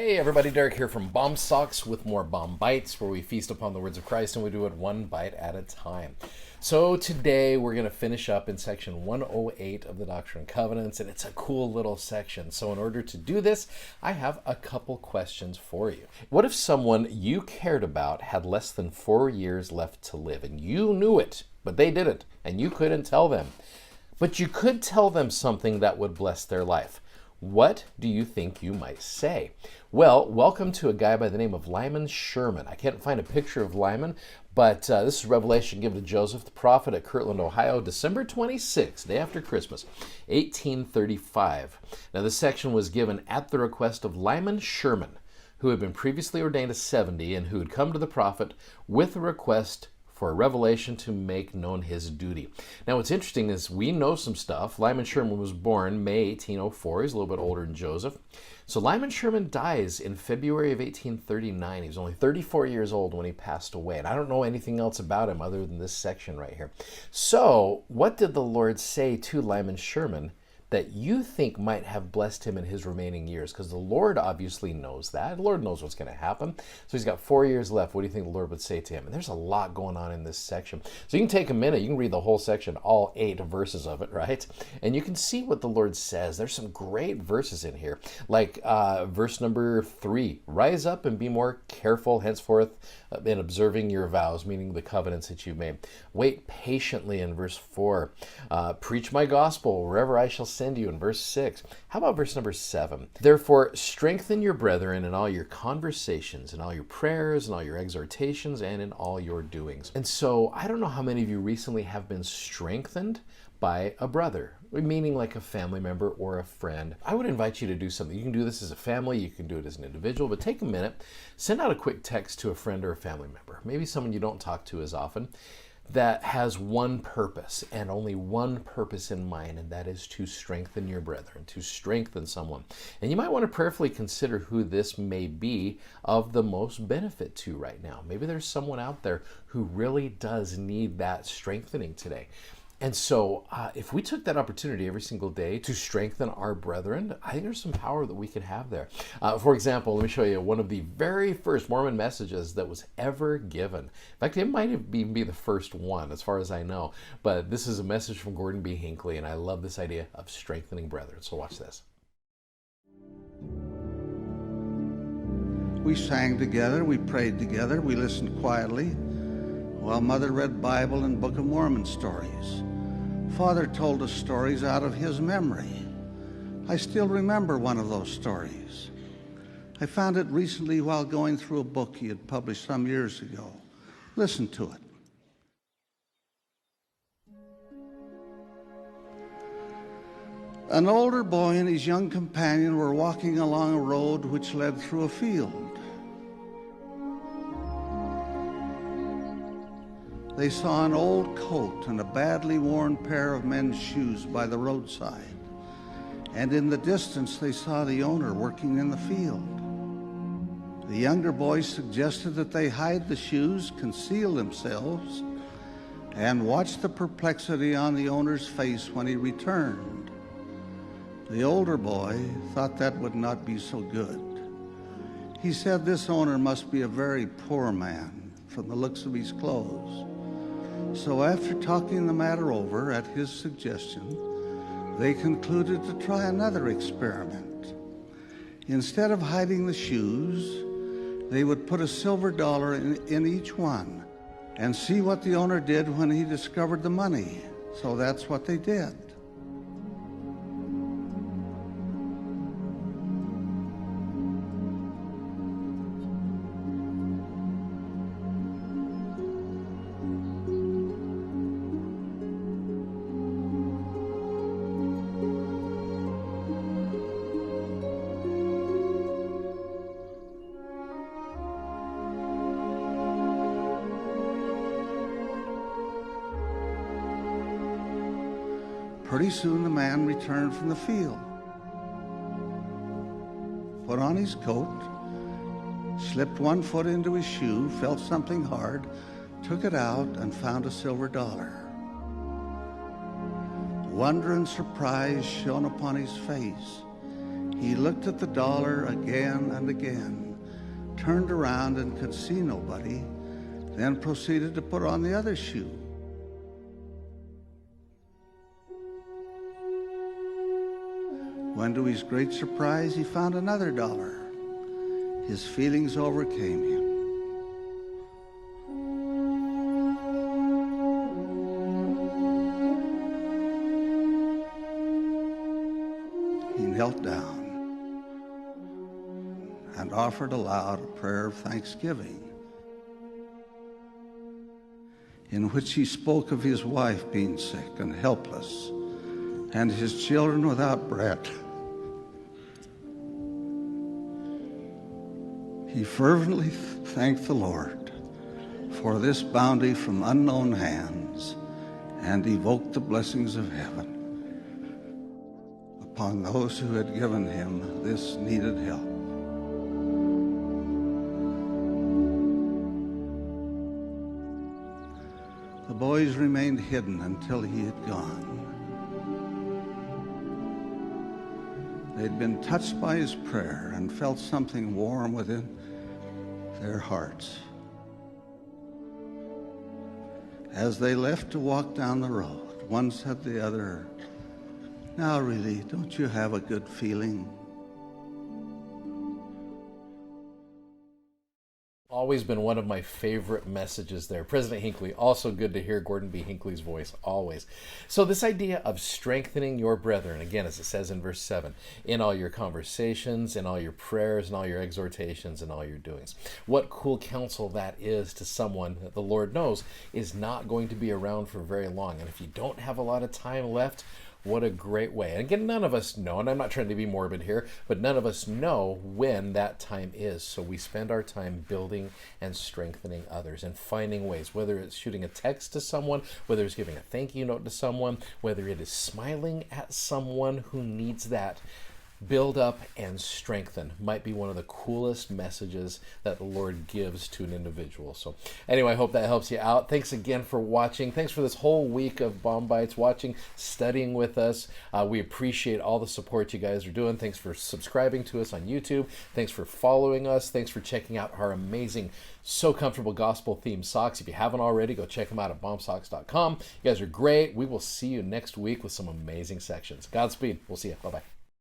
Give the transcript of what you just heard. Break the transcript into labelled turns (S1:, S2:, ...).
S1: Hey everybody, Derek here from Bomb Socks with more Bomb Bites, where we feast upon the words of Christ and we do it one bite at a time. So today we're going to finish up in section 108 of the Doctrine and Covenants, and it's a cool little section. So in order to do this, I have a couple questions for you. What if someone you cared about had less than 4 years left to live, and you knew it, but they didn't, and you couldn't tell them? But you could tell them something that would bless their life. What do you think you might say? Well, welcome to a guy by the name of Lyman Sherman. I can't find a picture of Lyman, but this is revelation given to Joseph the prophet at Kirtland, Ohio, December 26th, day after Christmas, 1835. Now, this section was given at the request of Lyman Sherman, who had been previously ordained a 70 and who had come to the prophet with a request for a revelation to make known his duty. Now, what's interesting is we know some stuff. Lyman Sherman was born May 1804. He's a little bit older than Joseph. So Lyman Sherman dies in February of 1839. He was only 34 years old when he passed away. And I don't know anything else about him other than this section right here. So what did the Lord say to Lyman Sherman that you think might have blessed him in his remaining years? Because the Lord obviously knows that. The Lord knows what's going to happen. So he's got 4 years left. What do you think the Lord would say to him? And there's a lot going on in this section. So you can take a minute. You can read the whole section, all 8 verses of it, right? And you can see what the Lord says. There's some great verses in here. Like verse number 3, rise up and be more careful henceforth in observing your vows, meaning the covenants that you made. Wait patiently in verse 4. Preach my gospel wherever I shall send you in verse 6. How about verse number 7? Therefore, strengthen your brethren in all your conversations, in all your prayers, in all your exhortations, and in all your doings. And so, I don't know how many of you recently have been strengthened by a brother, meaning like a family member or a friend. I would invite you to do something. You can do this as a family, you can do it as an individual, but take a minute, send out a quick text to a friend or a family member, maybe someone you don't talk to as often, that has one purpose and only one purpose in mind, and that is to strengthen your brethren, to strengthen someone. And you might want to prayerfully consider who this may be of the most benefit to right now. Maybe there's someone out there who really does need that strengthening today. And so if we took that opportunity every single day to strengthen our brethren, I think there's some power that we could have there. For example, let me show you one of the very first Mormon messages that was ever given. In fact, it might even be the first one, as far as I know. But this is a message from Gordon B. Hinckley, and I love this idea of strengthening brethren. So watch this.
S2: We sang together, we prayed together, we listened quietly while Mother read Bible and Book of Mormon stories. Father told us stories out of his memory. I still remember one of those stories. I found it recently while going through a book he had published some years ago. Listen to it. An older boy and his young companion were walking along a road which led through a field. They saw an old coat and a badly worn pair of men's shoes by the roadside, and in the distance they saw the owner working in the field. The younger boy suggested that they hide the shoes, conceal themselves, and watch the perplexity on the owner's face when he returned. The older boy thought that would not be so good. He said this owner must be a very poor man from the looks of his clothes. So after talking the matter over at his suggestion, they concluded to try another experiment. Instead of hiding the shoes, they would put a silver dollar in each one and see what the owner did when he discovered the money. So that's what they did. Pretty soon the man returned from the field, put on his coat, slipped one foot into his shoe, felt something hard, took it out, and found a silver dollar. Wonder and surprise shone upon his face. He looked at the dollar again and again, turned around and could see nobody, then proceeded to put on the other shoe. When to his great surprise, he found another dollar. His feelings overcame him. He knelt down and offered aloud a prayer of thanksgiving, in which he spoke of his wife being sick and helpless, and his children without bread. He fervently thanked the Lord for this bounty from unknown hands, and evoked the blessings of heaven upon those who had given him this needed help. The boys remained hidden until he had gone. They'd been touched by his prayer and felt something warm within their hearts. As they left to walk down the road, one said to the other, "Now really, don't you have a good feeling?"
S1: Always been one of my favorite messages there. President Hinckley, also good to hear Gordon B. Hinckley's voice, always. So this idea of strengthening your brethren, again, as it says in verse 7, in all your conversations, in all your prayers, in all your exhortations, in all your doings. What cool counsel that is to someone that the Lord knows is not going to be around for very long. And if you don't have a lot of time left, what a great way. And again, none of us know, and I'm not trying to be morbid here, but none of us know when that time is. So we spend our time building and strengthening others and finding ways, whether it's shooting a text to someone, whether it's giving a thank you note to someone, whether it is smiling at someone who needs that. Build up and strengthen might be one of the coolest messages that the Lord gives to an individual. So anyway, I hope that helps you out. Thanks again for watching. Thanks for this whole week of B.O.M.-BITES, watching, studying with us. We appreciate all the support you guys are doing. Thanks for subscribing to us on YouTube. Thanks for following us. Thanks for checking out our amazing So Comfortable gospel-themed socks. If you haven't already, go check them out at bombsocks.com. You guys are great. We will see you next week with some amazing sections. Godspeed. We'll see you. Bye-bye.